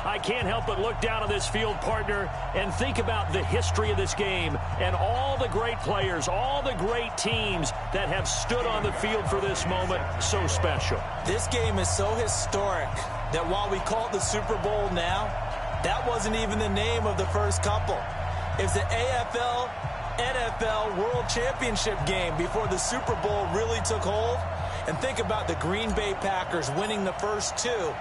I can't help but look down on this field, partner, and think about the history of this game and all the great players, all the great teams that have stood on the field for this moment. So special. This game is so historic that while we call it the Super Bowl now, that wasn't even the name of the first couple. It's the AFL, NFL World Championship game before the Super Bowl really took hold. And think about the Green Bay Packers winning the first two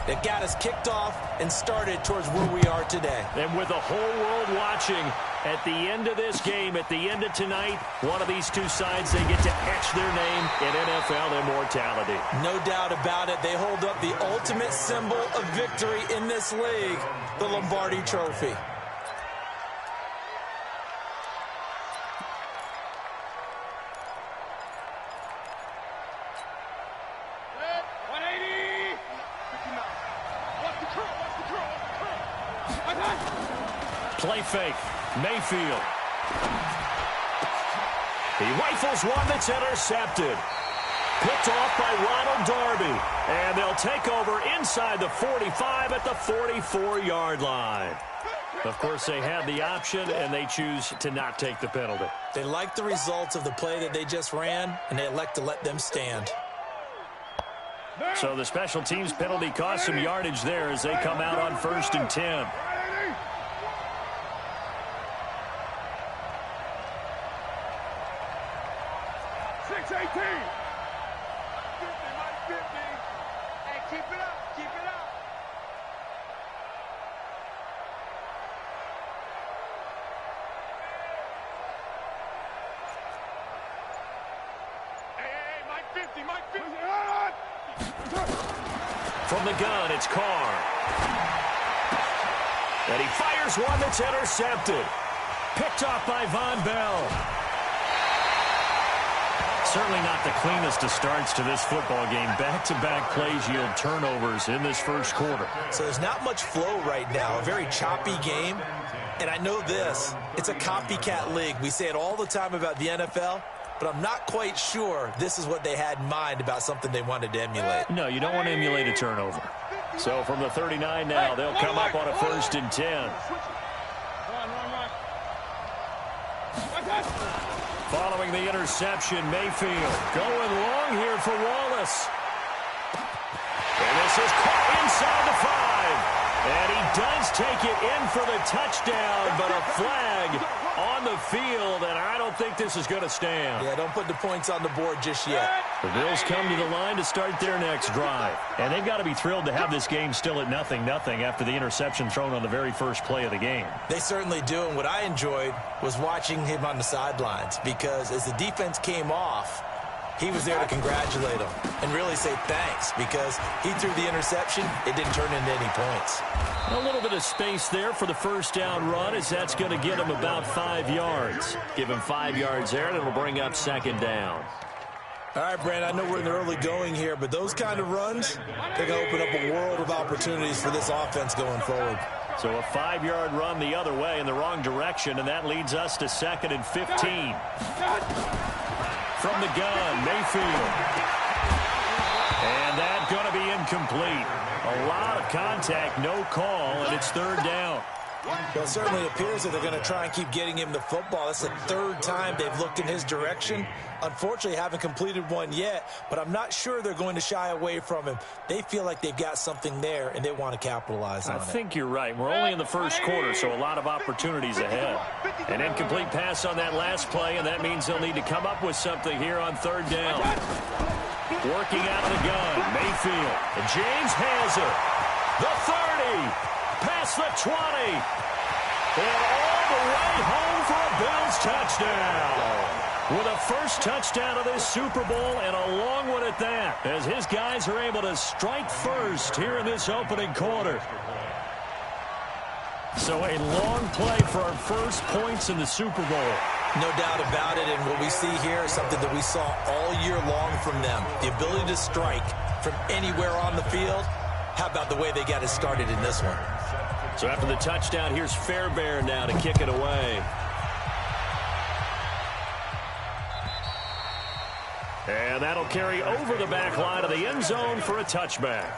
that got us kicked off and started towards where we are today. And with the whole world watching, at the end of this game, at the end of tonight, one of these two sides, they get to etch their name in NFL immortality. No doubt about it. They hold up the ultimate symbol of victory in this league, the Lombardi Trophy. Play fake. Mayfield. He rifles one that's intercepted. Picked off by Ronald Darby. And they'll take over inside the 45 at the 44-yard line. Of course, they have the option, and they choose to not take the penalty. They like the results of the play that they just ran, and they elect to let them stand. So the special teams penalty cost some yardage there as they come out on 1st and 10. 6-18. 50, Mike 50. Hey, keep it up. Keep it up. Hey, Mike 50. Mike 50. From the gun, it's Carr. And he fires one that's intercepted. Picked off by Von Bell. Certainly not the cleanest of starts to this football game. Back-to-back plays yield turnovers in this first quarter. So there's not much flow right now. A very choppy game. And I know this. It's a copycat league. We say it all the time about the NFL, but I'm not quite sure this is what they had in mind about something they wanted to emulate. No, you don't want to emulate a turnover. So from the 39 now, they'll come up on a 1st and 10. Following the interception, Mayfield going long here for Wallace. And this is caught inside the 5. And he does take it in for the touchdown, but a flag on the field, and I don't think this is going to stand. Yeah, don't put the points on the board just yet. The Bills come to the line to start their next drive. And they've got to be thrilled to have this game still at 0-0 after the interception thrown on the very first play of the game. They certainly do, and what I enjoyed was watching him on the sidelines, because as the defense came off, he was there to congratulate them and really say thanks, because he threw the interception. It didn't turn into any points. A little bit of space there for the first down run, as that's going to get him about 5 yards. Give him 5 yards there, and it'll bring up 2nd down. All right, Brand, I know we're in the early going here, but those kind of runs, they're going to open up a world of opportunities for this offense going forward. So a 5-yard run the other way in the wrong direction, and that leads us to 2nd and 15. From the gun, Mayfield. And that's going to be incomplete. A lot of contact, no call, and it's 3rd down. Well, it certainly appears that they're going to try and keep getting him the football. That's the 3rd time they've looked in his direction. Unfortunately, haven't completed one yet, but I'm not sure they're going to shy away from him. They feel like they've got something there, and they want to capitalize on it. I think you're right. We're only in the first quarter, so a lot of opportunities ahead. An incomplete pass on that last play, and that means they'll need to come up with something here on 3rd down. Working out of the gun, Mayfield. And James has it. The 30. Past the 20. And all the way home for a Bills touchdown. With a first touchdown of this Super Bowl, and a long one at that, as his guys are able to strike first here in this opening quarter. So a long play for our first points in the Super Bowl. No doubt about it, and what we see here is something that we saw all year long from them. The ability to strike from anywhere on the field. How about the way they got it started in this one? So after the touchdown, here's Fairbairn now to kick it away. And that'll carry over the back line of the end zone for a touchback.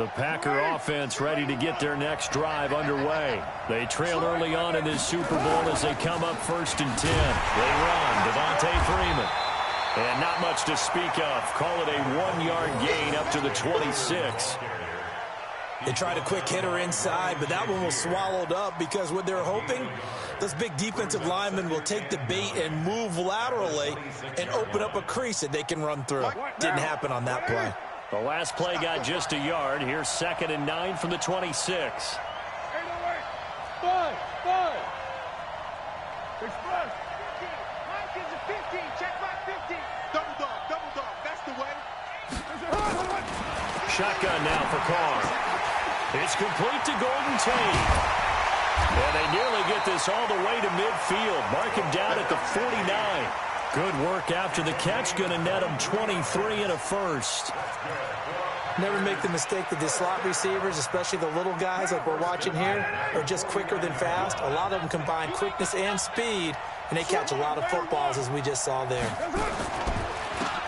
The Packer offense ready to get their next drive underway. They trail early on in this Super Bowl as they come up 1st and 10. They run, Devontae Freeman. And not much to speak of. Call it a 1-yard gain up to the 26. They tried a quick hitter inside, but that one was swallowed up because what they're hoping, those big defensive linemen will take the bait and move laterally and open up a crease that they can run through. Didn't happen on that play. The last play got just a yard. Here's 2nd and 9 from the 26. 5. Express. 15. Check my 15. Double dog. That's the way. Shotgun now for Carr. It's complete to Golden Tate. And they nearly get this all the way to midfield. Mark him down at the 49. Good work after the catch. Going to net him 23 and a first. Never make the mistake that the slot receivers, especially the little guys like we're watching here, are just quicker than fast. A lot of them combine quickness and speed, and they catch a lot of footballs, as we just saw there.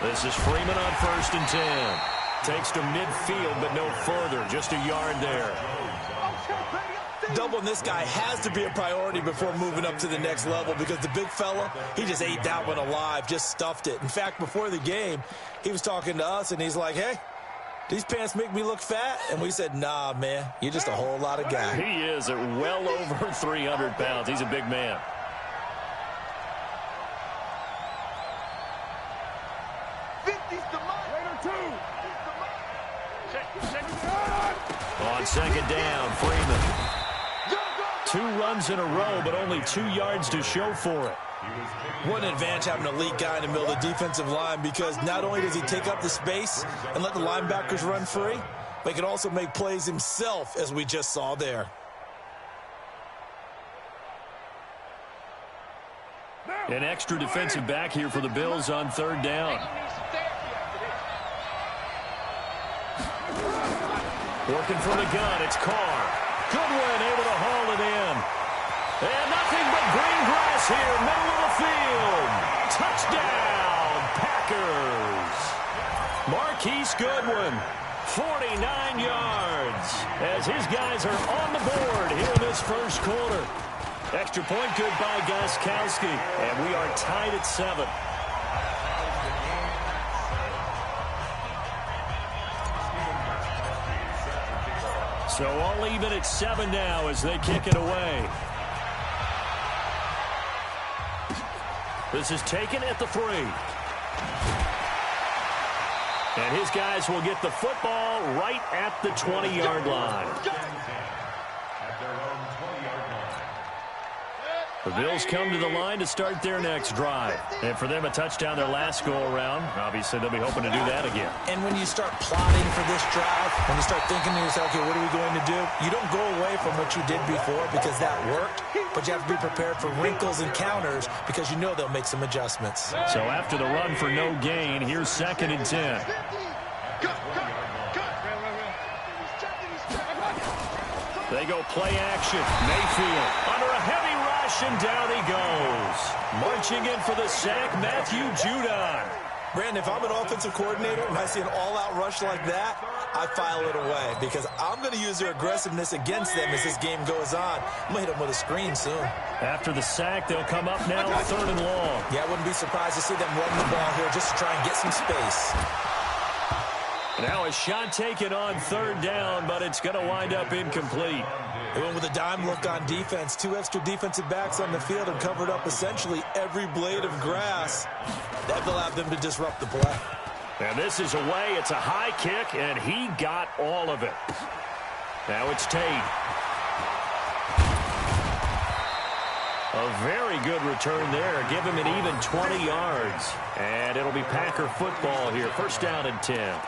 This is Freeman on 1st and 10. Takes to midfield, but no further. Just a yard there. Doubling this guy has to be a priority before moving up to the next level because the big fella, he just ate that one alive, just stuffed it. In fact, before the game, he was talking to us, and he's like, hey, these pants make me look fat? And we said, nah, man, you're just a whole lot of guy. He is at well over 300 pounds. He's a big man. On 2nd down, Freeman. 2 runs in a row, but only 2 yards to show for it. What an advantage having an elite guy in the middle of the defensive line because not only does he take up the space and let the linebackers run free, but he can also make plays himself, as we just saw there. An extra defensive back here for the Bills on 3rd down. Working from the gun, it's Carr. Goodwin able to haul it in. And nothing but green grass here, middle of the field. Touchdown, Packers. Marquise Goodwin, 49 yards, as his guys are on the board here in this first quarter. Extra point good by Gostkowski, and we are tied at 7. So all even at 7 now as they kick it away. This is taken at the 3. And his guys will get the football right at the 20-yard line. The Bills come to the line to start their next drive. And for them, a touchdown their last go-around. Obviously, they'll be hoping to do that again. And when you start plotting for this drive, when you start thinking to yourself, okay, what are we going to do? You don't go away from what you did before because that worked, but you have to be prepared for wrinkles and counters because you know they'll make some adjustments. So after the run for no gain, here's 2nd and 10. They go play action. Mayfield under a heavy rush, and down he goes. Marching in for the sack, Matthew Judon. Brandon, if I'm an offensive coordinator and I see an all-out rush like that, I file it away because I'm going to use their aggressiveness against them as this game goes on. I'm going to hit them with a screen soon. After the sack, they'll come up now 3rd and long. Yeah, I wouldn't be surprised to see them run the ball here just to try and get some space. Now a shot taken on 3rd down, but it's going to wind up incomplete. They went with a dime look on defense. 2 extra defensive backs on the field and covered up essentially every blade of grass. That will allow them to disrupt the play. And this is away. It's a high kick, and he got all of it. Now it's Tate. A very good return there. Give him an even 20 yards. And it'll be Packer football here. 1st down and 10.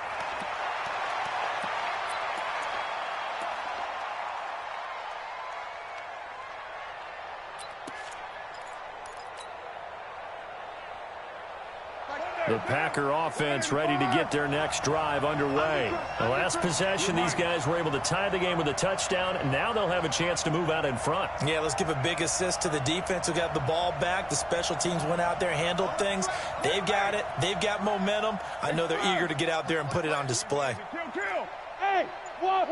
The Packer offense ready to get their next drive underway. The last possession, these guys were able to tie the game with a touchdown, and now they'll have a chance to move out in front. Yeah, let's give a big assist to the defense who got the ball back. The special teams went out there, handled things. They've got it. They've got momentum. I know they're eager to get out there and put it on display. Hey, 1.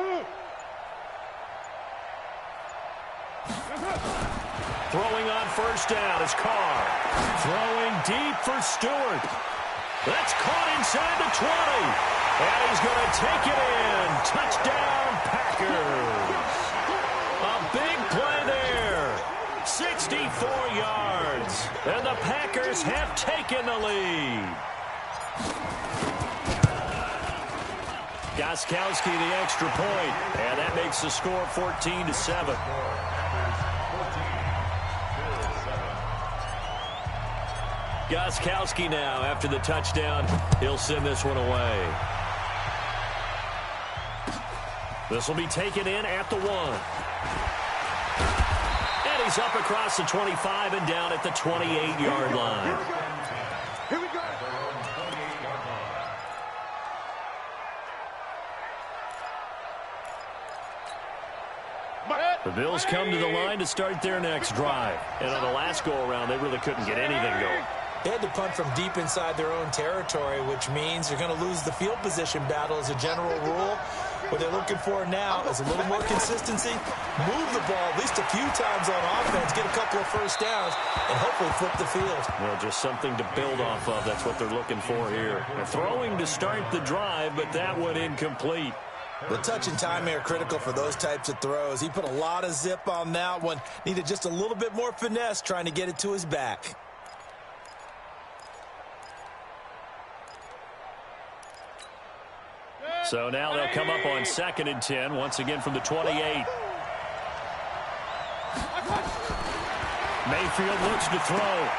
Throwing on first down is Carr. Throwing deep for Stewart. That's caught inside the 20. And he's going to take it in. Touchdown, Packers. A big play there. 64 yards. And the Packers have taken the lead. Gostkowski the extra point. And that makes the score 14-7. Gostkowski now after the touchdown. He'll send this one away. This will be taken in at the 1. And he's up across the 25 and down at the 28-yard line. Here we go. The Bills come to the line to start their next drive. And on the last go-around, they really couldn't get anything going. They had to punt from deep inside their own territory, which means you're going to lose the field position battle as a general rule. What they're looking for now is a little more consistency, move the ball at least a few times on offense, get a couple of first downs, and hopefully flip the field. Well, just something to build off of. That's what they're looking for here. They're throwing to start the drive, but that one incomplete. The touch and timing are critical for those types of throws. He put a lot of zip on that one. Needed just a little bit more finesse trying to get it to his back. So now they'll come up on 2nd and 10, once again from the 28. Mayfield looks to throw.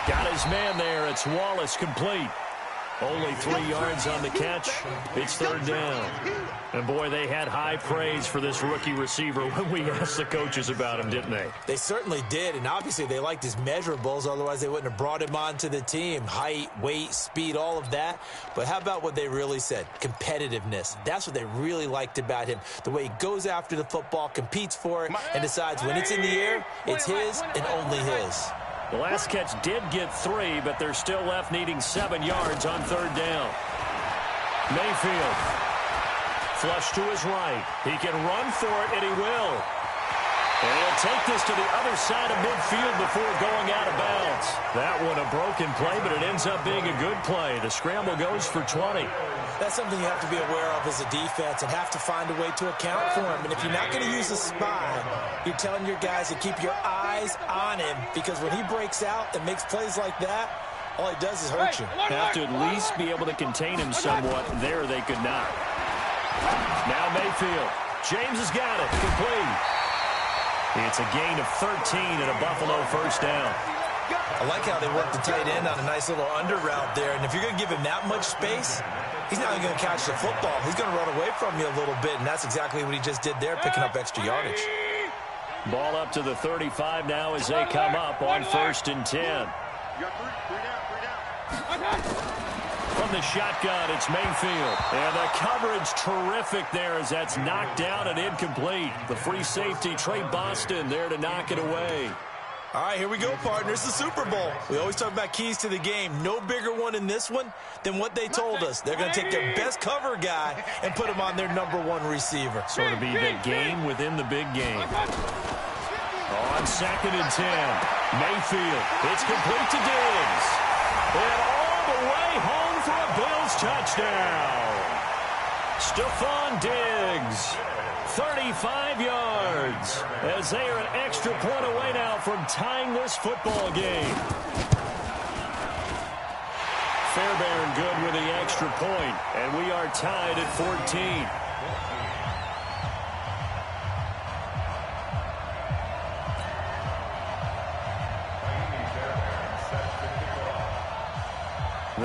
Got his man there. It's Wallace complete. Only 3 yards on the catch. It's 3rd down. And, boy, they had high praise for this rookie receiver when we asked the coaches about him, didn't they? They certainly did, and obviously they liked his measurables. Otherwise, they wouldn't have brought him onto the team. Height, weight, speed, all of that. But how about what they really said? Competitiveness. That's what they really liked about him. The way he goes after the football, competes for it, and decides when it's in the air, it's his and only his. The last catch did get 3, but they're still left needing 7 yards on 3rd down. Mayfield. Flush to his right. He can run for it, and he will. And he'll take this to the other side of midfield before going out of bounds. That one a broken play, but it ends up being a good play. The scramble goes for 20. That's something you have to be aware of as a defense and have to find a way to account for him. And if you're not going to use a spy, you're telling your guys to keep your eyes on him, because when he breaks out and makes plays like that, all he does is hurt you. Have to at least be able to contain him somewhat. There they could not. Now Mayfield. James has got it. Complete. It's a gain of 13 and a Buffalo first down. I like how they work the tight end on a nice little under route there. And if you're going to give him that much space, he's not even going to catch the football. He's going to run away from you a little bit, and that's exactly what he just did there, picking up extra yardage. Ball up to the 35 now as they come up on 1st and 10. You got 3 down. From the shotgun, it's Mayfield. And the coverage terrific there as that's knocked down and incomplete. The free safety, Trey Boston, there to knock it away. All right, here we go, partners. The Super Bowl. We always talk about keys to the game. No bigger one in this one than what they told us. They're going to take their best cover guy and put him on their #1 receiver. Sort of be the game within the big game. On 2nd and 10, Mayfield. It's complete to Diggs. And all the way home for a Bills touchdown. Stephon Diggs. 35 yards as they are an extra point away now from tying this football game. Fairbairn good with the extra point, and we are tied at 14.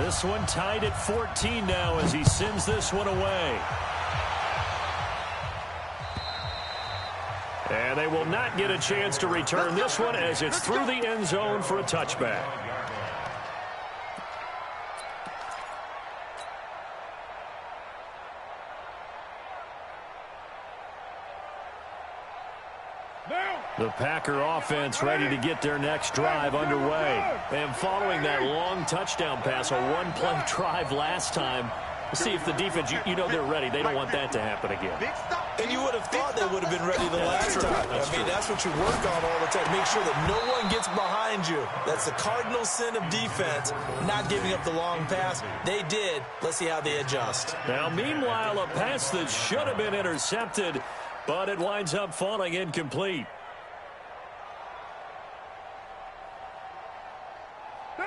This one tied at 14 now as he sends this one away. And they will not get a chance to return this one as it's through the end zone for a touchback. The Packer offense ready to get their next drive underway. And following that long touchdown pass, a one-play drive last time, see if the defense, you know they're ready. They don't want that to happen again. Big stop. have thought they would have been ready the last time. I mean, that's what you work on all the time. Make sure that no one gets behind you. That's the cardinal sin of defense, not giving up the long pass. They did. Let's see how they adjust. Now, meanwhile, a pass that should have been intercepted, but it winds up falling incomplete.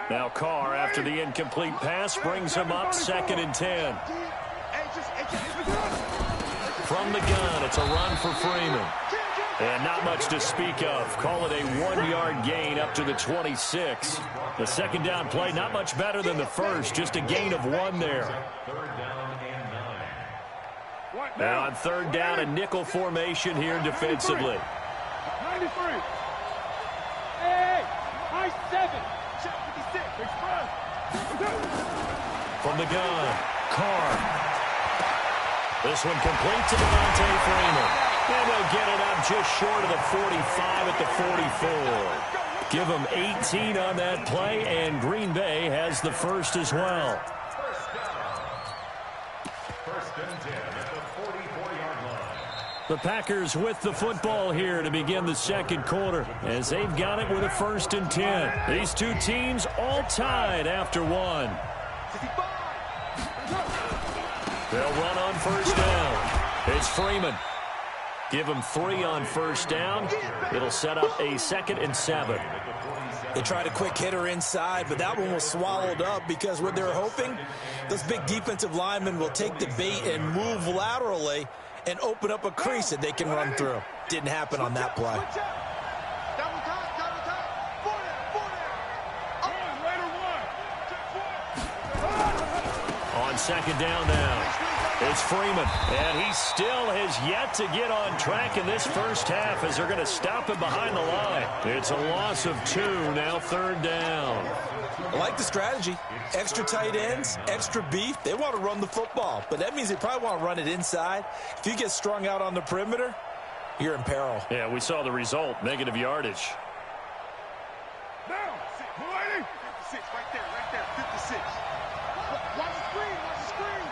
Now Carr, after the incomplete pass, brings him up 2nd and 10. From the gun, it's a run for Freeman. And not much to speak of. Call it a 1-yard gain up to the 26. The second down play, not much better than the first, just a gain of 1 there. Now on 3rd down, a nickel formation here defensively. 93. Hey, high 7. From the gun, Carr. This one complete to Devontae Freeman. And they'll get it up just short of the 45 at the 44. Give them 18 on that play, and Green Bay has the first as well. First and 10 at the 44-yard line. The Packers with the football here to begin the second quarter, as they've got it with a 1st and 10. These two teams all tied after 1. They'll run on 1st down. It's Freeman. Give him 3 on 1st down. It'll set up a 2nd and 7. They tried a quick hitter inside, but that one was swallowed up because what they're hoping, those big defensive linemen will take the bait and move laterally and open up a crease that they can run through. Didn't happen on that play. On 2nd down now, it's Freeman. And he still has yet to get on track in this first half as they're going to stop him behind the line. It's a loss of 2, now 3rd down. I like the strategy. Extra tight ends, extra beef. They want to run the football, but that means they probably want to run it inside. If you get strung out on the perimeter, you're in peril. Yeah, we saw the result, negative yardage. Now, 56, right there, 56. Watch the screen, watch the screen.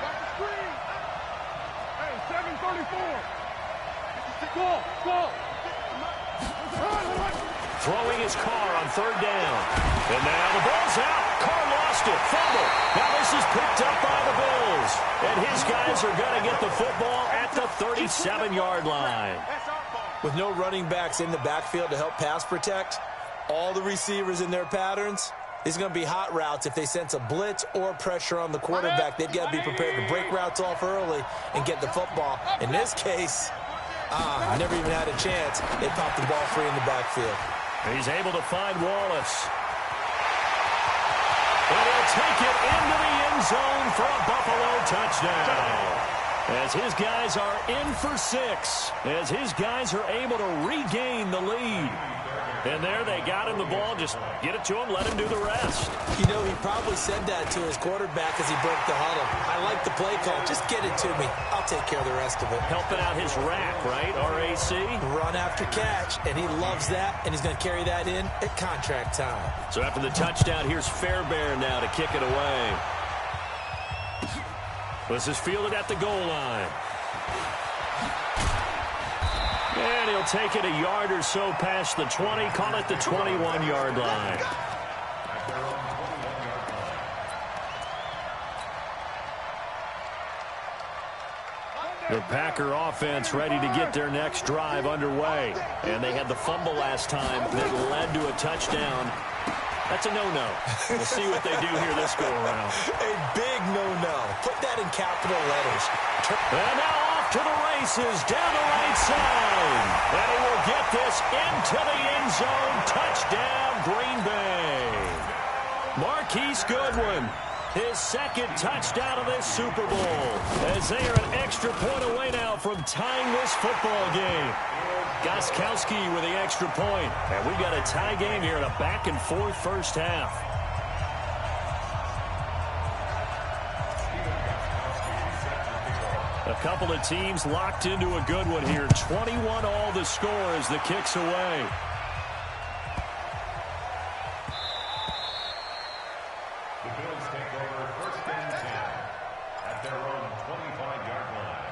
Watch the screen. Hey, 734. Go. Throwing his Carr on 3rd down. And now the ball's out. Carr lost it. Fumble. Now this is picked up by the Bills. And his guys are going to get the football at the 37-yard line. With no running backs in the backfield to help pass protect, all the receivers in their patterns, these are going to be hot routes. If they sense a blitz or pressure on the quarterback, they've got to be prepared to break routes off early and get the football. In this case, never even had a chance. They popped the ball free in the backfield. He's able to find Wallace. And he'll take it into the end zone for a Buffalo touchdown. As his guys are in for 6. As his guys are able to regain the lead. And there they got him the ball. Just get it to him, let him do the rest. You know, he probably said that to his quarterback as he broke the huddle. I like the play call. Just get it to me. I'll take care of the rest of it. Helping out his rack, right? RAC. Run after catch, and he loves that, and he's going to carry that in at contract time. So after the touchdown, here's Fairbairn now to kick it away. This is fielded at the goal line. And he'll take it a yard or so past the 20, call it the 21-yard line. The Packer offense ready to get their next drive underway. And they had the fumble last time that led to a touchdown. That's a no-no. We'll see what they do here this go-around. A big no-no. Put that in capital letters. And now off to the races, down the right side. And he will get this into the end zone. Touchdown, Green Bay. Marquise Goodwin, his 2nd touchdown of this Super Bowl. As they are an extra point away now from tying this football game. Gostkowski with the extra point. And we've got a tie game here in a back-and-forth first half. A couple of teams locked into a good one here. 21 all the score as the kick's away. The Bills take over 1st and 10 at their own 25-yard line.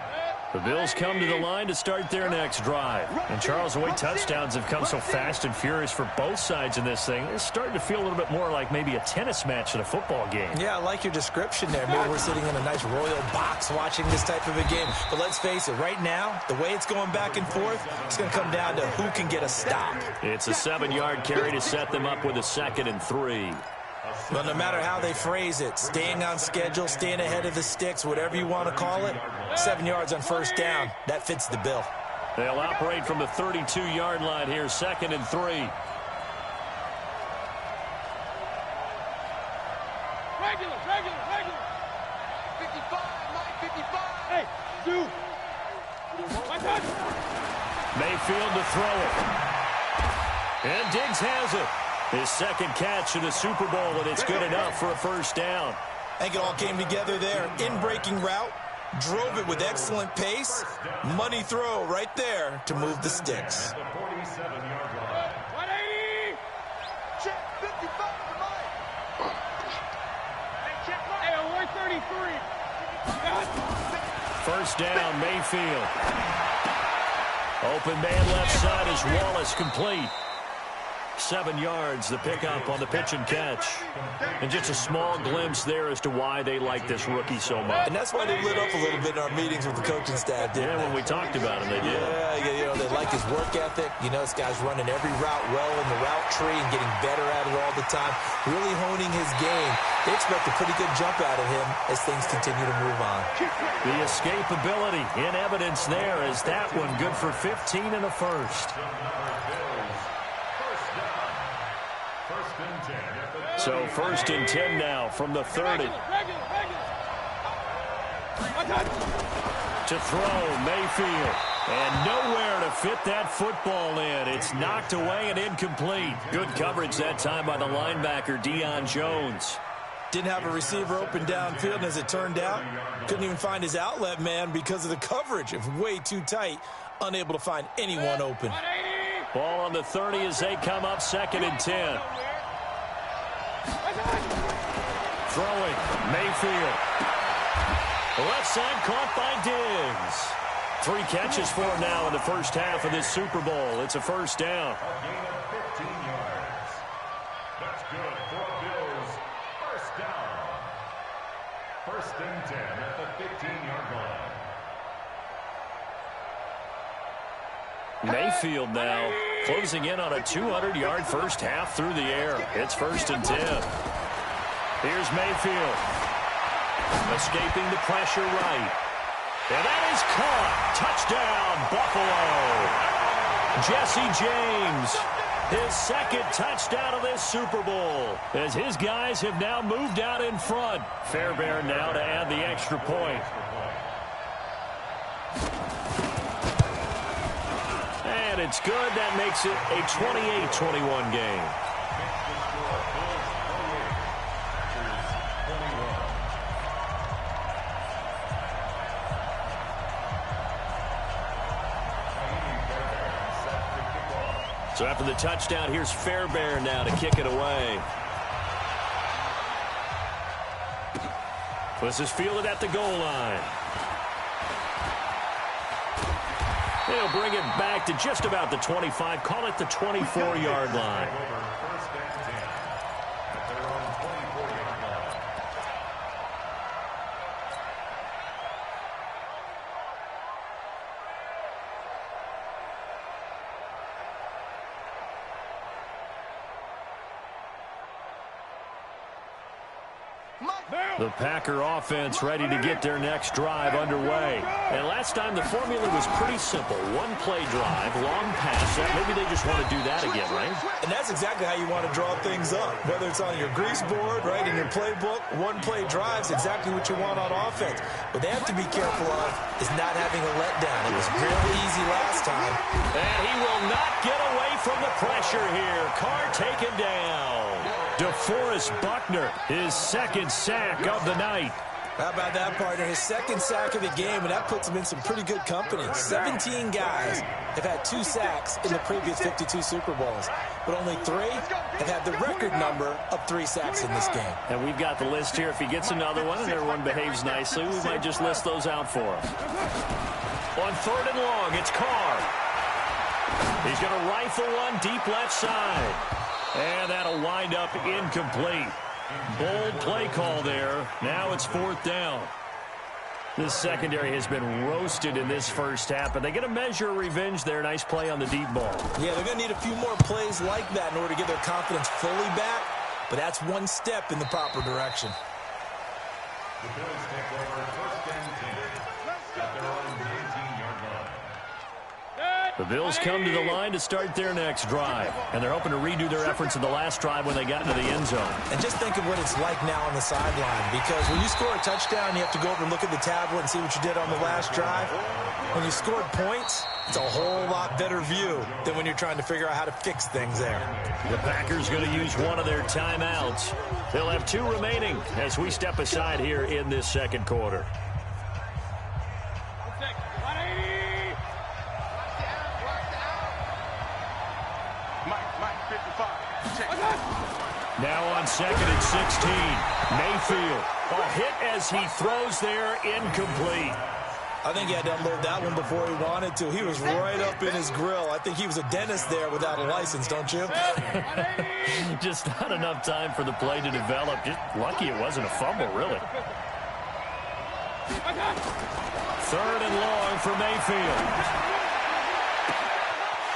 The Bills come to the line to start their next drive. And, Charles, the way touchdowns have come so fast and furious for both sides in this thing, it's starting to feel a little bit more like maybe a tennis match than a football game. Yeah, I like your description there. Maybe we're sitting in a nice royal box watching this type of a game. But let's face it, right now, the way it's going back and forth, it's going to come down to who can get a stop. It's a 7-yard carry to set them up with a 2nd and 3. Well, no matter how they phrase it, staying on schedule, staying ahead of the sticks, whatever you want to call it, 7 yards on first down, that fits the bill. They'll operate from the 32-yard line here, 2nd and 3. Regular. 55, Mike, 55. Hey, dude. Mayfield to throw it. And Diggs has it. His 2nd catch in the Super Bowl, and it's good enough for a first down. I think it all came together there. In-breaking route, drove it with excellent pace. Money throw right there to move the sticks. 180. Check 55 to Mike. Hey, check Mike. Hey, 133. First down, Mayfield. Open man left side is Wallace, complete. 7 yards, the pickup on the pitch and catch. And just a small glimpse there as to why they like this rookie so much. And that's why they lit up a little bit in our meetings with the coaching staff, didn't they? When we talked about him, they did. Yeah, you know, they like his work ethic. You know, this guy's running every route well in the route tree and getting better at it all the time, really honing his game. They expect a pretty good jump out of him as things continue to move on. The escapability in evidence there as that one good for 15 and a first. So 1st and 10 now from the 30. To throw, Mayfield. And nowhere to fit that football in. It's knocked away and incomplete. Good coverage that time by the linebacker, Deion Jones. Didn't have a receiver open downfield, and as it turned out, couldn't even find his outlet man because of the coverage. It was way too tight, unable to find anyone open. Ball on the 30 as they come up, 2nd and 10. Throwing, Mayfield. The left side caught by Diggs. 3 catches for him now in the first half of this Super Bowl. It's a first down. A gain of 15 yards. That's good for Bills. First down. 1st and 10 at the 15-yard line. Mayfield now closing in on a 200-yard first half through the air. It's 1st and 10. Here's Mayfield. Escaping the pressure right. And that is caught. Touchdown, Buffalo. Jesse James, his 2nd touchdown of this Super Bowl, as his guys have now moved out in front. Fairbairn now to add the extra point. And it's good. That makes it a 28-21 game. So after the touchdown, here's Fairbairn now to kick it away. This is fielded at the goal line. They'll bring it back to just about the 25. Call it the 24-yard line. The Packer offense ready to get their next drive underway. And last time the formula was pretty simple. One-play drive, long pass. Maybe they just want to do that again, right? And that's exactly how you want to draw things up. Whether it's on your grease board, right, in your playbook, one-play drive's exactly what you want on offense. What they have to be careful of is not having a letdown. It was really easy last time. And he will not get away from the pressure here. Carr taken down. DeForest Buckner, his 2nd sack of the night. How about that, partner? His 2nd sack of the game, and that puts him in some pretty good company. 17 guys have had 2 sacks in the previous 52 Super Bowls, but only 3 have had the record number of 3 sacks in this game. And we've got the list here. If he gets another one and everyone behaves nicely, we might just list those out for him. On 3rd and long, it's Carr. He's going to rifle one deep left side. And that'll wind up incomplete. Bold play call there. Now it's 4th down. This secondary has been roasted in this first half, but they get a measure of revenge there. Nice play on the deep ball. Yeah, they're going to need a few more plays like that in order to get their confidence fully back, but that's one step in the proper direction. The Bills take over 1st and 10 at their own 19-yard line. The Bills come to the line to start their next drive, and they're hoping to redo their efforts in the last drive when they got into the end zone. And just think of what it's like now on the sideline, because when you score a touchdown, you have to go over and look at the tablet and see what you did on the last drive. When you scored points, it's a whole lot better view than when you're trying to figure out how to fix things there. The Packers going to use one of their timeouts. They'll have 2 remaining as we step aside here in this second quarter. Now on 2nd and 16, Mayfield. A hit as he throws there, incomplete. I think he had to unload that one before he wanted to. He was right up in his grill. I think he was a dentist there without a license, don't you? Just not enough time for the play to develop. Just lucky it wasn't a fumble, really. 3rd and long for Mayfield.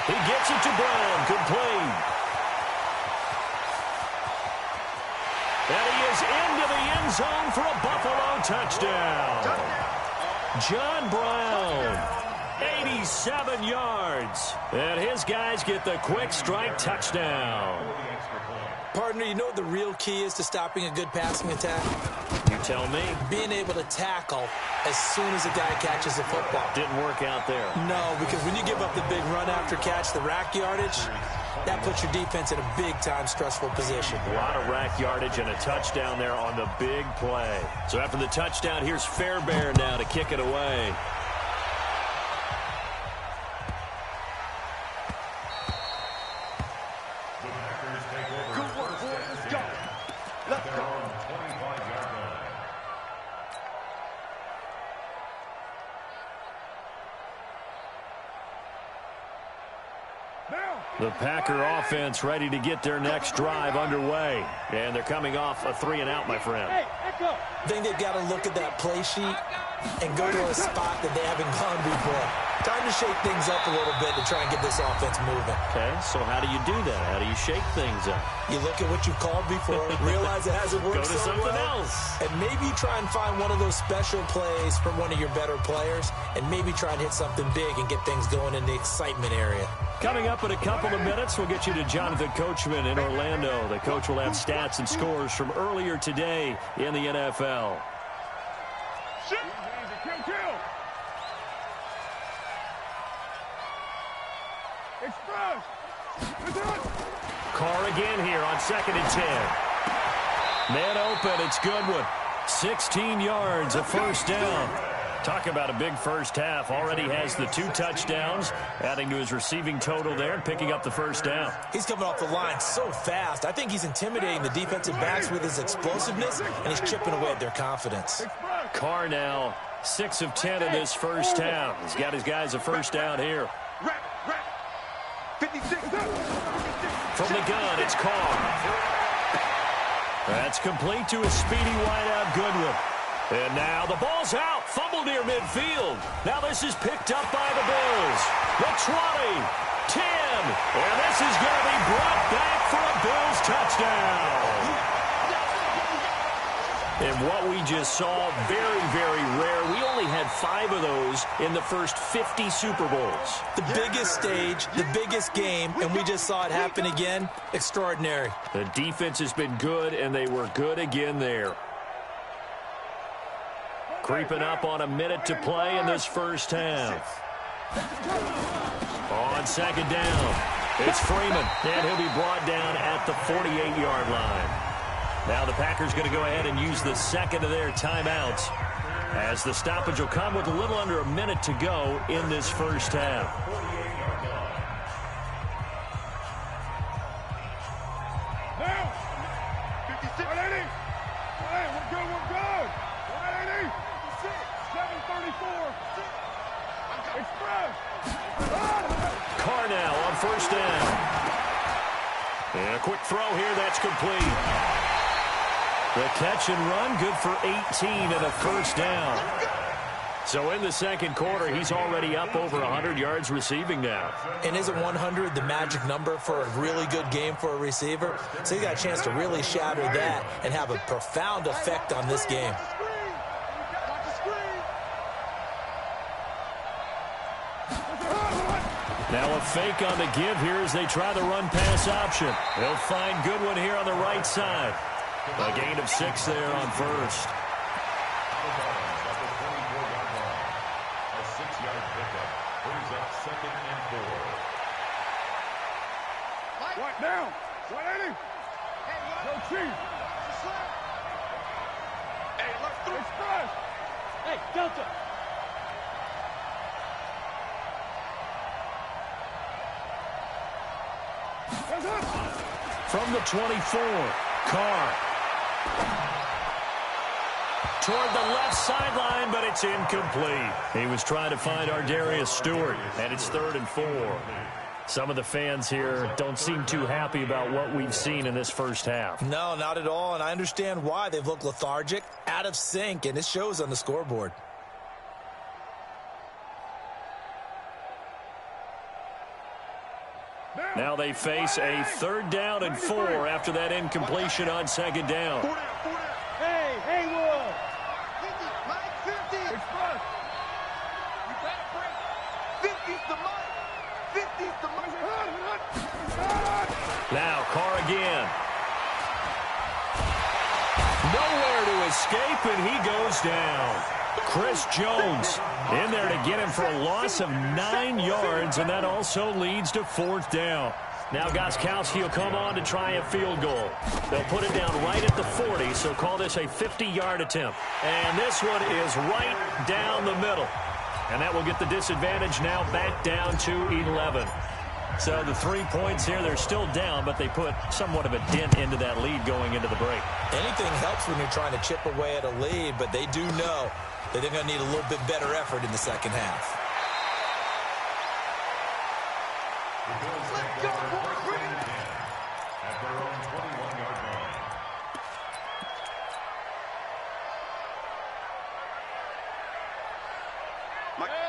He gets it to Brown, complete. And he is into the end zone for a Buffalo touchdown. John Brown, 87 yards. And his guys get the quick strike touchdown. Partner, you know what the real key is to stopping a good passing attack? You tell me. Being able to tackle as soon as a guy catches the football. Didn't work out there. No, because when you give up the big run after catch, the rack yardage, that puts your defense in a big-time stressful position. A lot of rack yardage and a touchdown there on the big play. So after the touchdown, here's Fairbairn now to kick it away. The Packers take over. Good work, boys. Let's go. Let's go. 25-yard line. The Packer offense ready to get their next drive underway. And they're coming off a 3-and-out, my friend. I think they've got to look at that play sheet and go to a spot that they haven't gone before. Time to shake things up a little bit to try and get this offense moving. Okay, so how do you do that? How do you shake things up? You look at what you've called before, realize it hasn't worked Go to so something well, else. and maybe try and find one of those special plays from one of your better players, and maybe try and hit something big and get things going in the excitement area. Coming up in a couple of minutes, we'll get you to Jonathan Coachman in Orlando. The coach will have stats and scores from earlier today in the NFL. Shit. Kill. Express. Carr again here on 2nd and 10. Man open, it's Goodwin. 16 yards, a first down. Talk about a big first half. Already has the 2 touchdowns, adding to his receiving total there and picking up the first down. He's coming off the line so fast. I think he's intimidating the defensive backs with his explosiveness, and he's chipping away at their confidence. Carr now 6 of 10 in this first half. He's got his guys a first down here. 56. From the gun, it's Carr. That's complete to a speedy wideout Goodwin. And now the ball's out. Fumble near midfield. Now this is picked up by the Bills. The 20, 10. And this is going to be brought back for a Bills touchdown. And what we just saw, very, very rare. We only had 5 of those in the first 50 Super Bowls. The biggest stage, the biggest game, and we just saw it happen again. Extraordinary. The defense has been good, and they were good again there. Creeping up on a minute to play in this first half. On 2nd down, it's Freeman, and he'll be brought down at the 48-yard line. Now the Packers going to go ahead and use the second of their timeouts, as the stoppage will come with a little under a minute to go in this first half. Now. 56. 180. Hey, we're good. 180. 734. Carr now on first down. And a quick throw here, that's complete. The catch and run, good for 18 and a first down. So in the second quarter, he's already up over 100 yards receiving now. And isn't 100 the magic number for a really good game for a receiver? So he got a chance to really shatter that and have a profound effect on this game. Now a fake on the give here as they try the run-pass option. They'll find Goodwin here on the right side. A gain of 6 there on first. A 6-yard pickup brings up 2nd and 4. Right down. 180. Go Chief. Hey, let's do express. Hey, Delta. From the 24, Carr. Toward the left sideline, but it's incomplete. He was trying to find Ardarius Stewart, and it's 3rd and 4. Some of the fans here don't seem too happy about what we've seen in this first half. No, not at all, and I understand why. They've looked lethargic, out of sync, and it shows on the scoreboard. Now they face a 3rd down and 4 after that incompletion on 2nd down. Hey, Haywood. 50. Express. You better break. 50's the money. 50's the money. Now Carr again. Nowhere to escape, and he goes down. Chris Jones in there to get him for a loss of 9 yards, and that also leads to 4th down. Now Gostkowski will come on to try a field goal. They'll put it down right at the 40, so call this a 50-yard attempt. And this one is right down the middle. And that will get the disadvantage now back down to 11. So the 3 points here, they're still down, but they put somewhat of a dent into that lead going into the break. Anything helps when you're trying to chip away at a lead, but they do know that they're going to need a little bit better effort in the second half. Let's go, boys. At their own 21-yard line.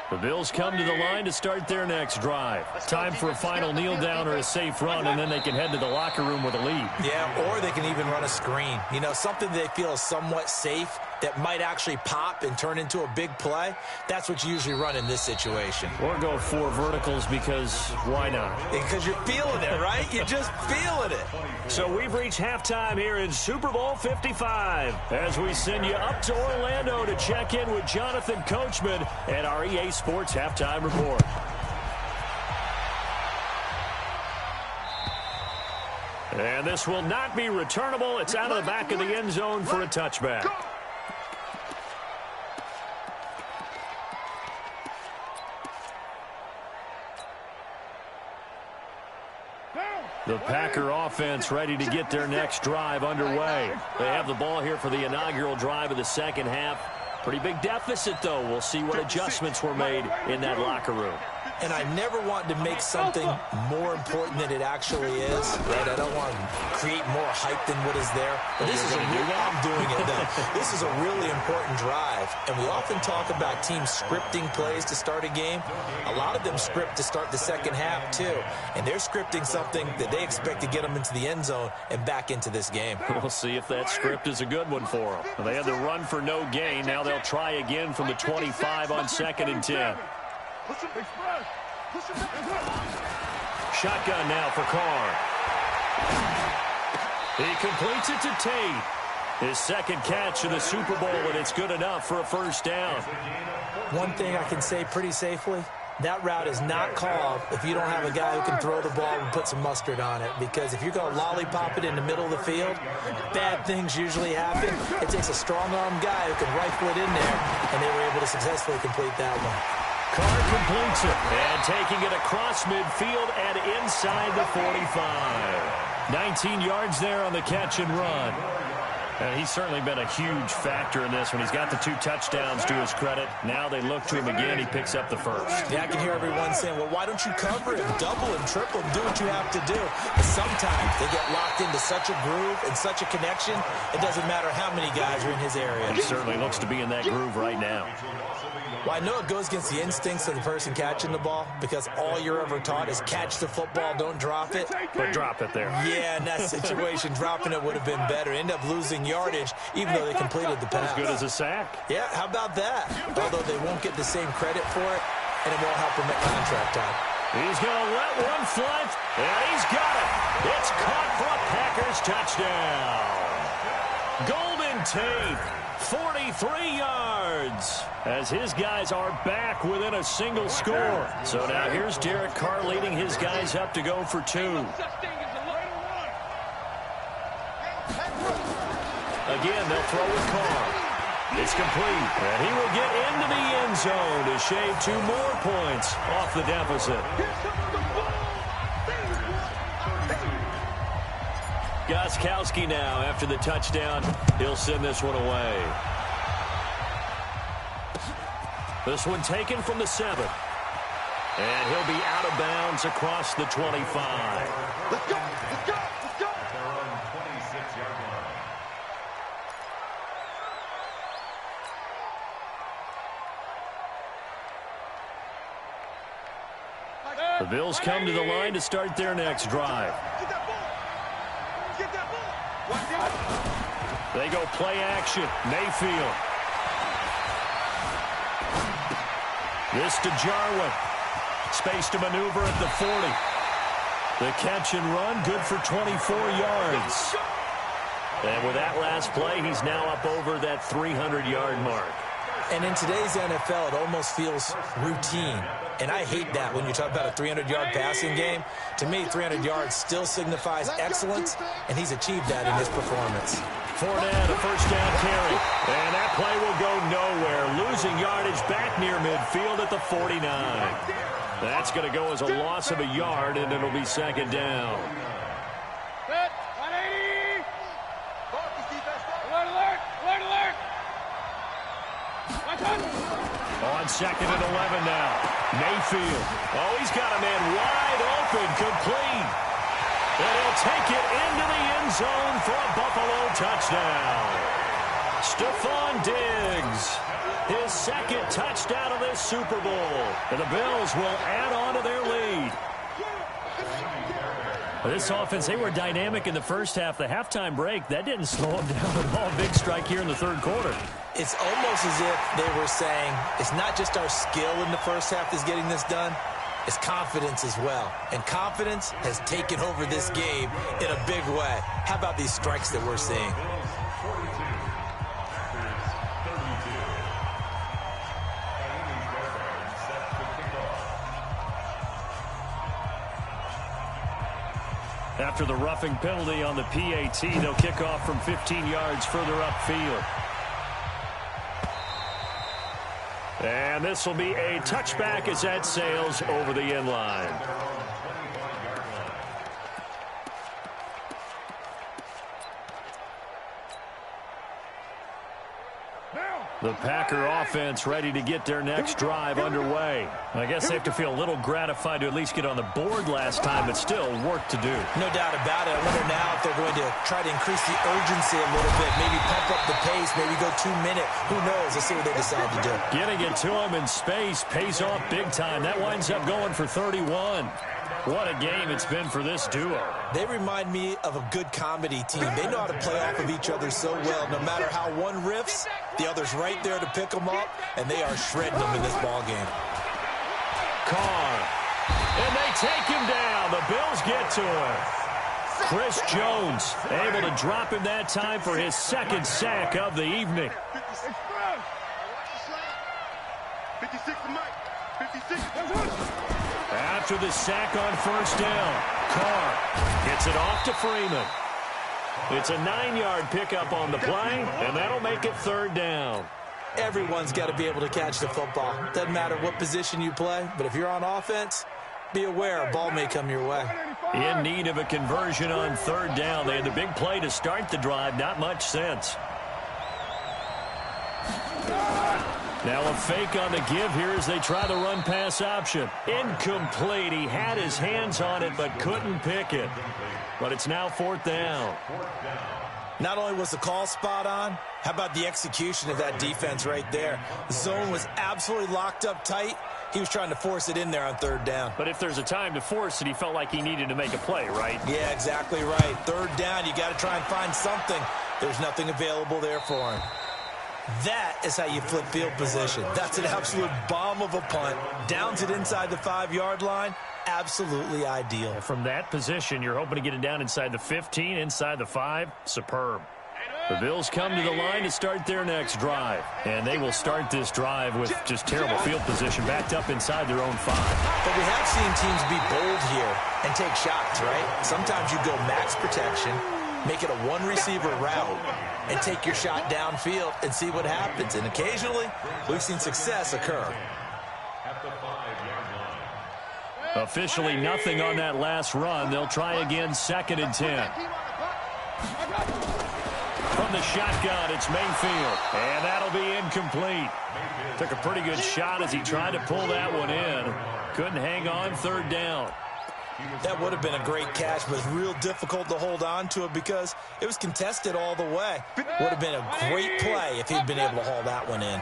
The Bills come to the line to start their next drive. Time for a final kneel down or a safe run, and then they can head to the locker room with a lead. Yeah, or they can even run a screen. You know, something they feel is somewhat safe that might actually pop and turn into a big play. That's what you usually run in this situation. Or go 4 verticals because why not? Because you're feeling it, right? You're just feeling it. So we've reached halftime here in Super Bowl 55 as we send you up to Orlando to check in with Jonathan Coachman at our EA Sports Halftime Report. And this will not be returnable. It's out of the back of the end zone for a touchback. The Packer offense ready to get their next drive underway. They have the ball here for the inaugural drive of the second half. Pretty big deficit, though. We'll see what adjustments were made in that locker room. And I never want to make something more important than it actually is. Right? I don't want to create more hype than what is there. But this is a real, I'm doing it though. This is a really important drive. And we often talk about teams scripting plays to start a game. A lot of them script to start the second half too. And they're scripting something that they expect to get them into the end zone and back into this game. We'll see if that script is a good one for them. They had the run for no gain. Now they'll try again from the 25 on 2nd and 10. Shotgun now for Carr. He completes it to Tate. His second catch of the Super Bowl, and it's good enough for a first down. One thing I can say pretty safely, that route is not called if you don't have a guy who can throw the ball and put some mustard on it. Because if you're going to lollipop it in the middle of the field, bad things usually happen. It takes a strong-arm guy who can rifle it in there, and they were able to successfully complete that one. Carr completes it, and taking it across midfield and inside the 45. 19 yards there on the catch and run. And he's certainly been a huge factor in this when he's got the 2 touchdowns to his credit. Now they look to him again. He picks up the first. Yeah, I can hear everyone saying, well, why don't you cover him, double him, triple him, do what you have to do. But sometimes they get locked into such a groove and such a connection, it doesn't matter how many guys are in his area. He certainly looks to be in that groove right now. Well, I know it goes against the instincts of the person catching the ball because all you're ever taught is catch the football, don't drop it. But drop it there. Yeah, in that situation, dropping it would have been better. End up losing yardage, even though they completed the pass. As good as a sack. Yeah, how about that? Although they won't get the same credit for it, and it won't help them at contract time. He's going to let one fly, and he's got it. It's caught for a Packers touchdown. Golden Tate, 43 yards, as his guys are back within a single score. So now here's Derek Carr leading his guys up to go for 2. Again, they'll throw with Carr. It's complete, and he will get into the end zone to shave 2 more points off the deficit. Gostkowski now, after the touchdown, he'll send this one away. This one taken from the 7. And he'll be out of bounds across the 25. Let's go, let's go, let's go. At their own 26-yard line. The Bills come to the line to start their next drive. Get that ball. Get that ball. Watch out. They go play action. Mayfield. This to Jarwin. Space to maneuver at the 40. The catch and run, good for 24 yards. And with that last play, he's now up over that 300-yard mark. And in today's NFL, it almost feels routine. And I hate that when you talk about a 300-yard passing game. To me, 300 yards still signifies excellence, and he's achieved that in his performance. Fournette, a first down carry. And that play will go nowhere. Losing yardage back near midfield at the 49. That's going to go as a loss of a yard, and it'll be second down. Set. 180. Alert, alert, alert, alert. On second and 11 now. Mayfield. Oh, he's got a man wide open, complete. And he'll take it into the end zone for a Buffalo touchdown. Stephon Diggs, his second touchdown of this Super Bowl. And the Bills will add on to their lead. This offense, they were dynamic in the first half. The halftime break, that didn't slow them down at all. Big strike here in the third quarter. It's almost as if they were saying, it's not just our skill in the first half that's getting this done, it's confidence as well. And confidence has taken over this game in a big way. How about these strikes that we're seeing? After the roughing penalty on the PAT, they'll kick off from 15 yards further upfield. And this will be a touchback as that sails over the end line. The Packer offense ready to get their next drive underway. I guess they have to feel a little gratified to at least get on the board last time, but still work to do. No doubt about it. I wonder now if they're going to try to increase the urgency a little bit, maybe pump up the pace, maybe go 2 minute. Who knows? Let's see what they decide to do. Getting it to him in space pays off big time. That winds up going for 31. What a game it's been for this duo. They remind me of a good comedy team. They know how to play off of each other so well. No matter how one riffs, the other's right there to pick them up, and they are shredding them in this ball game. Carr. And they take him down. The Bills get to him. Chris Jones able to drop him that time for his second sack of the evening. 56 to Mike. 56. After the sack on first down, Carr gets it off to Freeman. It's a 9-yard pickup on the play, and that'll make it third down. Everyone's got to be able to catch the football. Doesn't matter what position you play, but if you're on offense, Be aware, a ball may come your way. In need of a conversion on third down. They had the big play to start the drive. Not much sense. Now a fake on the give here as they try the run-pass option. Incomplete. He had his hands on it but couldn't pick it. But it's now fourth down. Not only was the call spot on, how about the execution of that defense right there? The zone was absolutely locked up tight. He was trying to force it in there on third down. But if there's a time to force it, he felt like he needed to make a play, right? Yeah, exactly right. Third down, you got to try and find something. There's nothing available there for him. That is how you flip field position. That's an absolute bomb of a punt. Downs it inside the 5-yard line. Absolutely ideal. From that position, you're hoping to get it down inside the 15, inside the 5. Superb. The Bills come to the line to start their next drive. And they will start this drive with just terrible field position backed up inside their own 5. But we have seen teams be bold here and take shots, right? Sometimes you go max protection, make it a one-receiver route, and take your shot downfield and see what happens. And occasionally, we've seen success occur. Officially nothing on that last run. They'll try again, 2nd and 10. From the shotgun, it's Mayfield. And that'll be incomplete. Took a pretty good shot as he tried to pull that one in. Couldn't hang on, third down. That would have been a great catch, but it's real difficult to hold on to it because it was contested all the way. Would have been a great play if he'd been able to haul that one in.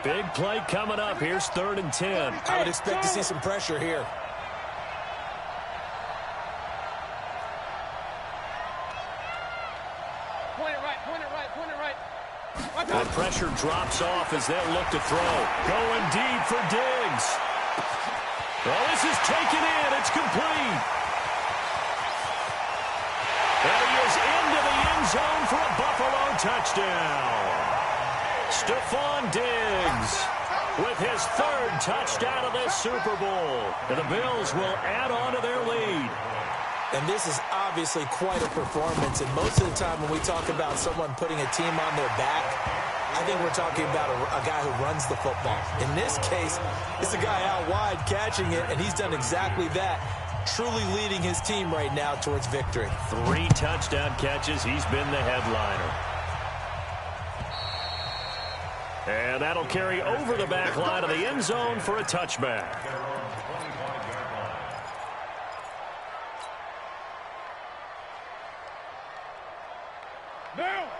Big play coming up. Here's 3rd and 10. I would expect to see some pressure here. The pressure drops off as they'll look to throw. Going deep for Diggs. Well, this is taken in. It's complete. And he is into the end zone for a Buffalo touchdown. Stephon Diggs with his 3rd touchdown of this Super Bowl. And the Bills will add on to their lead. And this is obviously quite a performance. And most of the time when we talk about someone putting a team on their back, I think we're talking about a guy who runs the football. In this case, it's a guy out wide catching it, and he's done exactly that, truly leading his team right now towards victory. 3 touchdown catches. He's been the headliner. And that'll carry over the back line of the end zone for a touchback.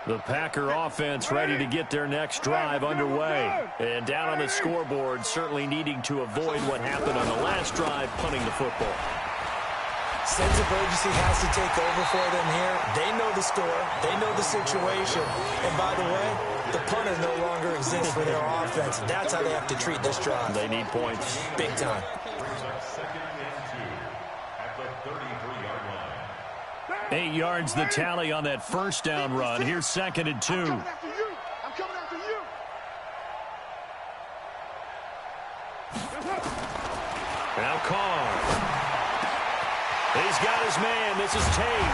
The Packer offense ready to get their next drive underway. And down on the scoreboard, certainly needing to avoid what happened on the last drive, punting the football. Sense of urgency has to take over for them here. They know the score. They know the situation. And by the way, the punter no longer exists for their offense. That's how they have to treat this drive. They need points. Big time. 2nd and 2 at the 33-yard line. 8 yards the tally on that first down run. Here's 2nd and 2. I'm coming after you. I'm coming after you. Now Carr. He's got his man. This is Tate.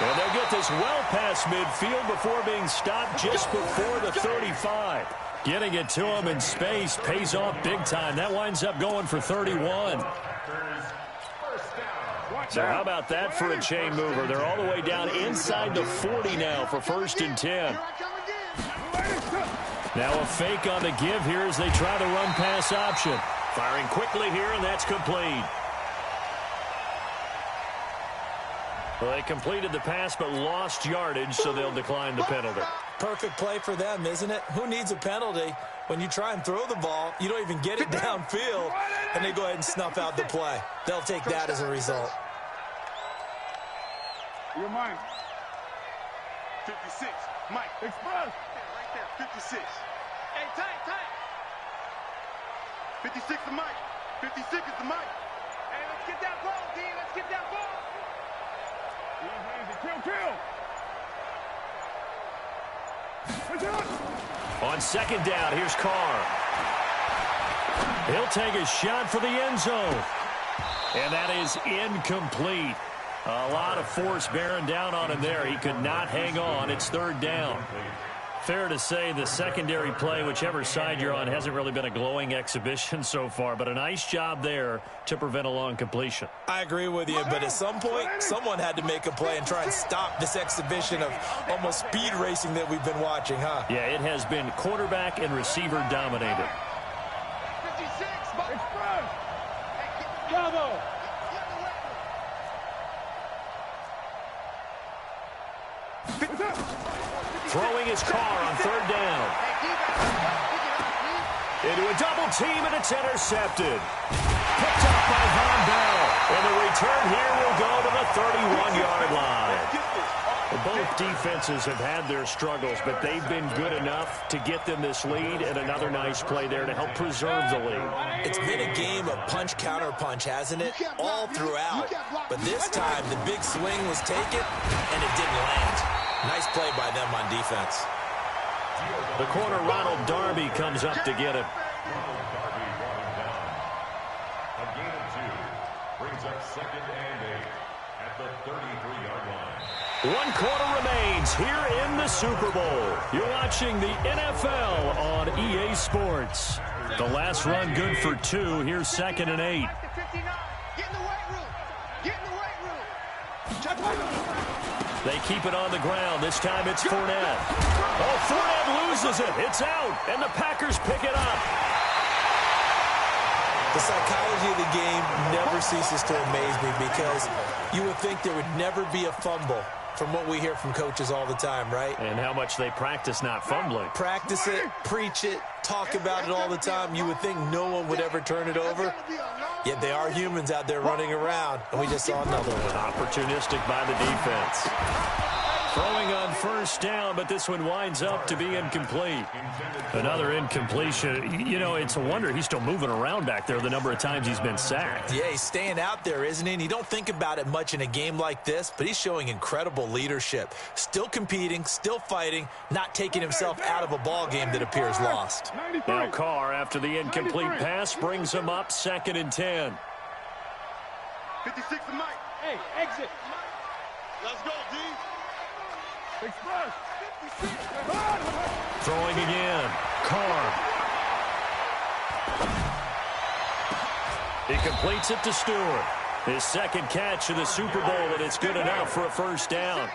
And they'll get this well past midfield before being stopped just before the 35. Getting it to him in space pays off big time. That winds up going for 31. So how about that for a chain mover? They're all the way down inside the 40 now for 1st and 10. Now a fake on the give here as they try the run-pass option. Firing quickly here, and that's complete. Well, they completed the pass but lost yardage, so they'll decline the penalty. Perfect play for them, isn't it? Who needs a penalty? When you try and throw the ball, you don't even get it downfield, and they go ahead and snuff out the play. They'll take that as a result. You're mine. 56. Mike. Express. Right there. 56. Hey, tight. 56 to Mike. 56 is the Mike. Hey, let's get that ball, D. Let's get that ball. Kill. On 2nd down, here's Carr. He'll take a shot for the end zone. And that is incomplete. A lot of force bearing down on him there. He could not hang on. It's 3rd down. Fair to say the secondary play, whichever side you're on, hasn't really been a glowing exhibition so far, but a nice job there to prevent a long completion. I agree with you, but at some point, someone had to make a play and try and stop this exhibition of almost speed racing that we've been watching, huh? Yeah, it has been quarterback and receiver dominated. 56, Bravo. Throwing his car on third down. Into a double team, and it's intercepted. Picked up by Von Bell. And the return here will go to the 31-yard line. Both defenses have had their struggles, but they've been good enough to get them this lead, and another nice play there to help preserve the lead. It's been a game of punch-counter-punch, hasn't it? All throughout. But this time, the big swing was taken, and it didn't land. Nice play by them on defense. The corner, Ronald Darby, comes up to get him. Ronald Darby brought him down. A gain of 2 brings up 2nd and 8 at the 33-yard line. 1 quarter remains here in the Super Bowl. You're watching the NFL on EA Sports. The last run good for 2. Here's 2nd and 8. Get in the weight room. Get in the weight room. They keep it on the ground. This time it's Fournette. Oh, Fournette loses it. It's out, and the Packers pick it up. The psychology of the game never ceases to amaze me because you would think there would never be a fumble from what we hear from coaches all the time, right? And how much they practice not fumbling. Practice it, preach it, talk about it all the time. You would think no one would ever turn it over. Yet they are humans out there running around, and we just saw another one. Opportunistic by the defense. Throwing on first down, but this one winds up to be incomplete. Another incompletion. You know, it's a wonder he's still moving around back there the number of times he's been sacked. Yeah, he's staying out there, isn't he? And you don't think about it much in a game like this, but he's showing incredible leadership. Still competing, still fighting, not taking himself out of a ball game that appears lost. Now Carr, after the incomplete pass, brings him up 2nd and 10. 56 to Mike. Hey, exit. Let's go, D. Express. 56. Throwing again. Carr. He completes it to Stewart. His 2nd catch of the Super Bowl, and it's good enough for a first down.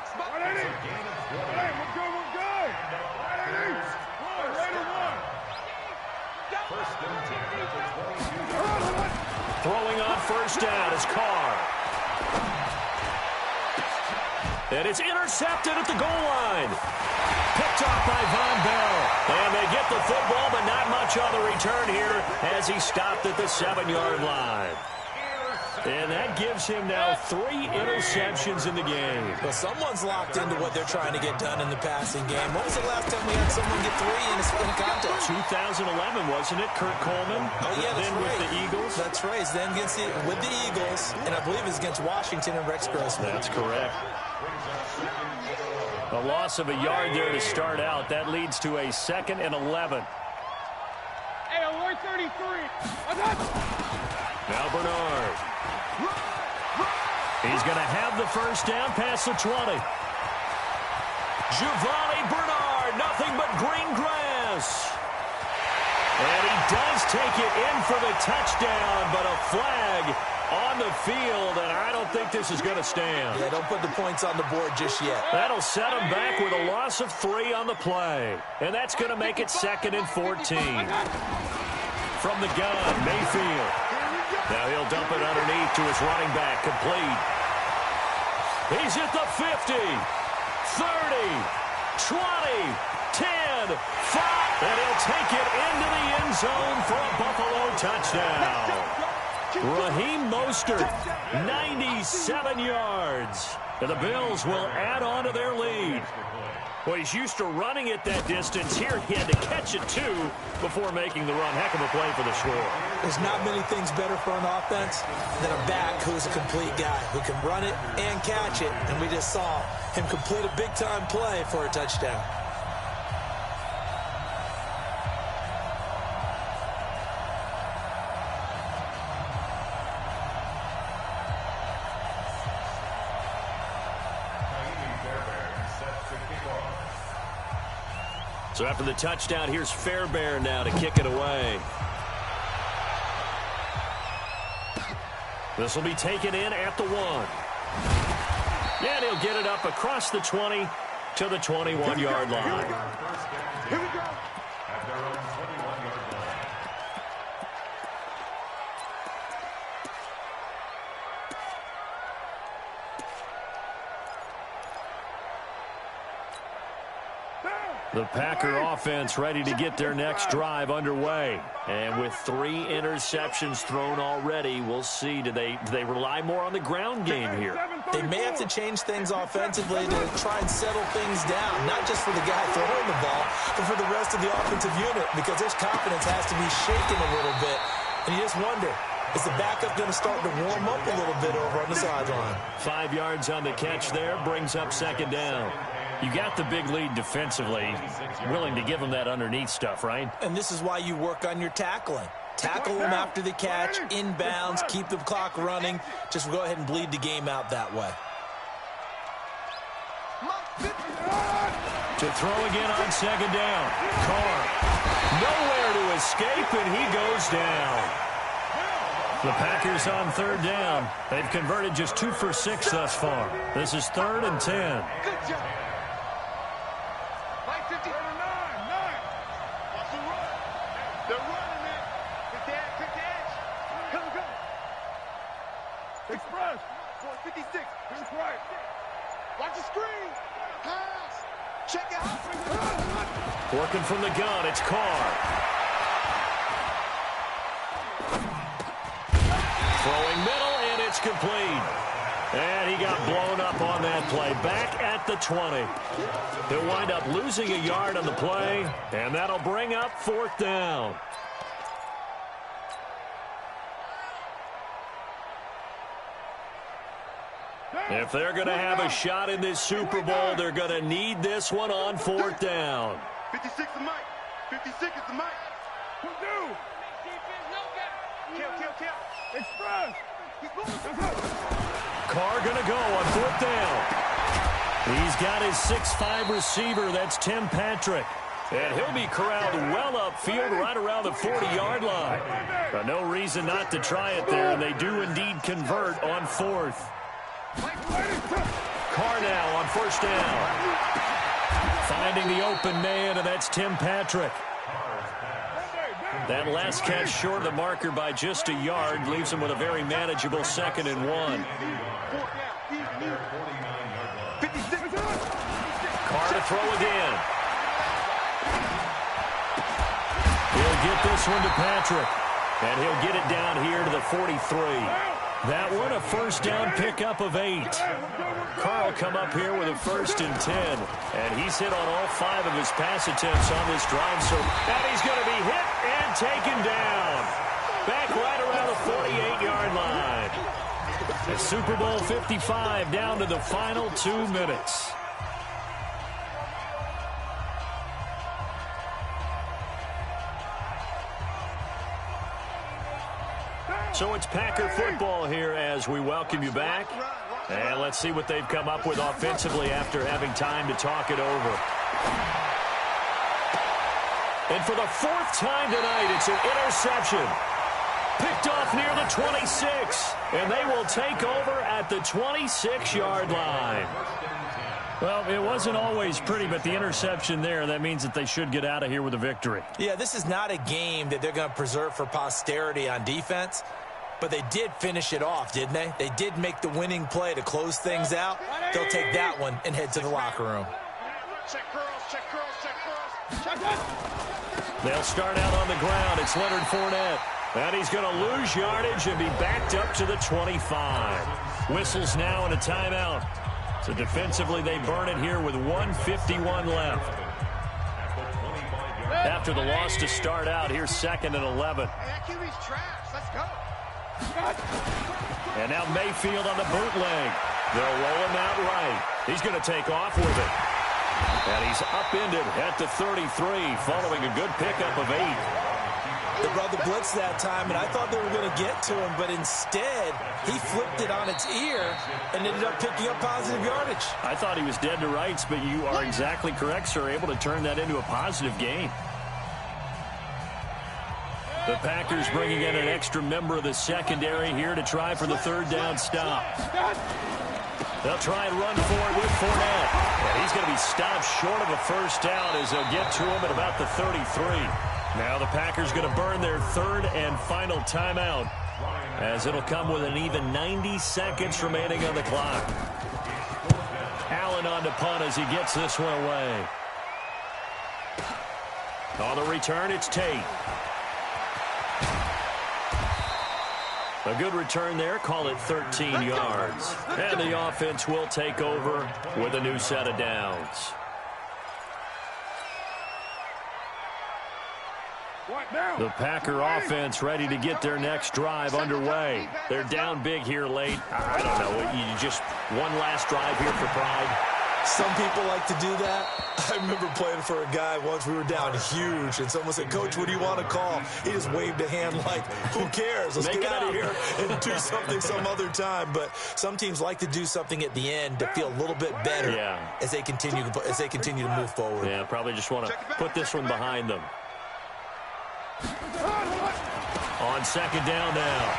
Throwing on first down is Carr. And it's intercepted at the goal line. Picked off by Von Bell. And they get the football, but not much on the return here as he stopped at the 7-yard line. And that gives him now 3 interceptions in the game. Well, someone's locked into what they're trying to get done in the passing game. When was the last time we had someone get 3 in a contest? 2011, wasn't it? Kurt Coleman. Oh, yeah, that's then right. with the Eagles. That's right. Then with the Eagles, and I believe it's against Washington and Rex Grossman. That's correct. A loss of a yard there to start out. That leads to a 2nd and 11. Hey, alert 33. Now Bernard. He's going to have the first down past the 20. Giovanni Bernard, nothing but green grass. And he does take it in for the touchdown, but a flag on the field, and I don't think this is going to stand. Yeah, don't put the points on the board just yet. That'll set him back with a loss of 3 on the play. And that's going to make it 2nd and 14. From the gun, Mayfield. Now he'll dump it underneath to his running back, complete. He's at the 50, 30, 20, 10, 5, and he'll take it into the end zone for a Buffalo touchdown. Raheem Mostert, 97 yards. And the Bills will add on to their lead. Well, he's used to running it that distance. Here he had to catch it, too, before making the run. Heck of a play for the score. There's not many things better for an offense than a back who's a complete guy, who can run it and catch it. And we just saw him complete a big-time play for a touchdown. So after the touchdown, here's Fairbairn now to kick it away. This will be taken in at the 1. And he'll get it up across the 20 to the 21-yard line. Here we go. At their own 21-yard line. The Packer offense ready to get their next drive underway. And with 3 interceptions thrown already, we'll see. Do they rely more on the ground game here? They may have to change things offensively to try and settle things down, not just for the guy throwing the ball, but for the rest of the offensive unit, because his confidence has to be shaken a little bit. And you just wonder, is the backup going to start to warm up a little bit over on the sideline? 5 yards on the catch there, brings up 2nd down. You got the big lead defensively, willing to give them that underneath stuff, right? And this is why you work on your tackling. Tackle them after the catch, inbounds, keep the clock running. Just go ahead and bleed the game out that way. To throw again on 2nd down. Carr, nowhere to escape, and he goes down. The Packers on 3rd down. They've converted just 2 for 6 thus far. This is 3rd and 10. Good job. Like 50. 9. Watch the run. They're running it. Good catch. Go. Express. 456. Here's right. Watch the screen. Pass. Check out. Working from the gun, it's Carr. Throwing middle, and it's complete. And he got blown up on that play. Back at the 20. He'll wind up losing a yard on the play, and that'll bring up 4th down. If they're going to have a shot in this Super Bowl, they're going to need this one on 4th down. 56 is Mike. 56 is the Mike. Who do? Kill. Express. Carr going to go on 4th down. He's got his 6'5 receiver. That's Tim Patrick. And he'll be corralled well upfield right around the 40-yard line. But no reason not to try it there, and they do indeed convert on 4th. Carr now on 1st down. Finding the open man, and that's Tim Patrick. That last catch short of the marker by just a yard leaves him with a very manageable 2nd and 1. Carr to throw again. He'll get this one to Patrick, and he'll get it down here to the 43. That one a 1st down pickup of 8. Carr will come up here with a 1st and 10. And he's hit on all 5 of his pass attempts on this drive. So now he's going to be hit and taken down. Back right around the 48-yard line. The Super Bowl 55 down to the final 2 minutes. So it's Packer football here as we welcome you back. And let's see what they've come up with offensively after having time to talk it over. And for the 4th time tonight, it's an interception. Picked off near the 26. And they will take over at the 26-yard line. Well, it wasn't always pretty, but the interception there, that means that they should get out of here with a victory. Yeah, this is not a game that they're going to preserve for posterity on defense. But they did finish it off, didn't they? They did make the winning play to close things out. They'll take that one and head to the locker room. Check curls. They'll start out on the ground. It's Leonard Fournette. And he's going to lose yardage and be backed up to the 25. Whistles now and a timeout. So defensively, they burn it here with 1:51 left. After the loss to start out, here's 2nd and 11. Let's go. And now Mayfield on the bootleg. They'll roll him out right. He's going to take off with it. And he's upended at the 33 following a good pickup of 8. They brought the blitz that time, and I thought they were going to get to him, but instead, he flipped it on its ear and ended up picking up positive yardage. I thought he was dead to rights, but you are exactly correct, sir. Able to turn that into a positive gain. The Packers bringing in an extra member of the secondary here to try for the third down stop. They'll try and run forward with Fournette. And he's going to be stopped short of a first down as they'll get to him at about the 33. Now the Packers going to burn their third and final timeout, as it'll come with an even 90 seconds remaining on the clock. Allen on to punt as he gets this one away. On the return, it's Tate. A good return there. Call it 13 yards. And the offense will take over with a new set of downs. The Packer offense ready to get their next drive underway. They're down big here late. I don't know. You just one last drive here for pride. Some people like to do that. I remember playing for a guy once. We were down huge, and someone said, "Coach, what do you want to call?" He just waved a hand like, "Who cares? Let's get out of here and do something some other time." But some teams like to do something at the end to feel a little bit better as they continue to move forward. Yeah, probably just want to put this one behind them. On second down now,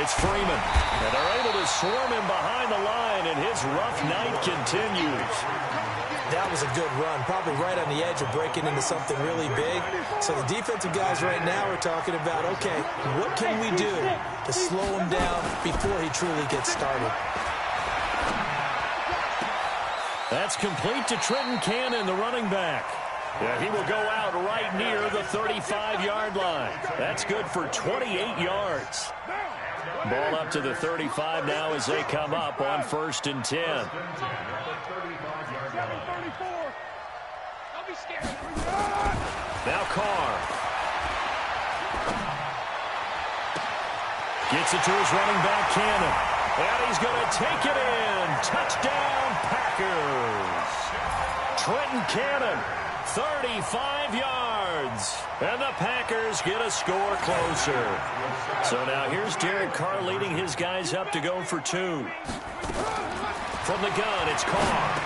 it's Freeman. And they're able to swarm him behind the line, and his rough night continues. That was a good run, probably right on the edge of breaking into something really big. So the defensive guys right now are talking about, okay, what can we do to slow him down before he truly gets started? That's complete to Trenton Cannon, the running back. Yeah, he will go out right near the 35-yard line. That's good for 28 yards. Ball up to the 35 now as they come up on 1st and 10. Now Carr. Gets it to his running back, Cannon. And he's going to take it in. Touchdown, Packers. Trenton Cannon, 35 yards. And the Packers get a score closer. So now here's Derek Carr leading his guys up to go for 2. From the gun, it's Carr.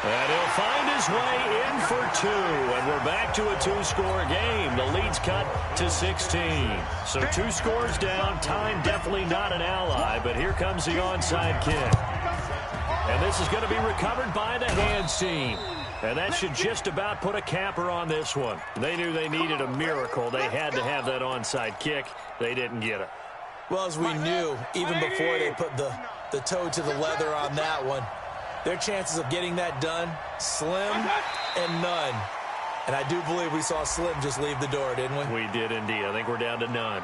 And he'll find his way in for 2. And we're back to a 2-score game. The lead's cut to 16. So 2 scores down. Time definitely not an ally. But here comes the onside kick. And this is going to be recovered by the hands team. And that should just about put a capper on this one. They knew they needed a miracle. They had to have that onside kick. They didn't get it. Well, as we knew, even before they put the toe to the leather on that one, their chances of getting that done, slim and none. And I do believe we saw Slim just leave the door, didn't we? We did indeed. I think we're down to none.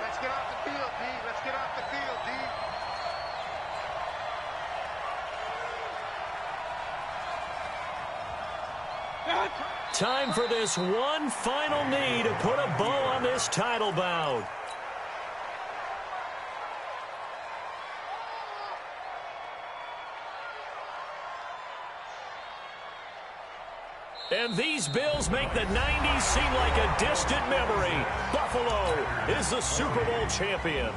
Let's get off the field, D. Let's get off the field, D. Time for this one final knee to put a bow on this title bout. And these Bills make the 90s seem like a distant memory. Buffalo is the Super Bowl champion.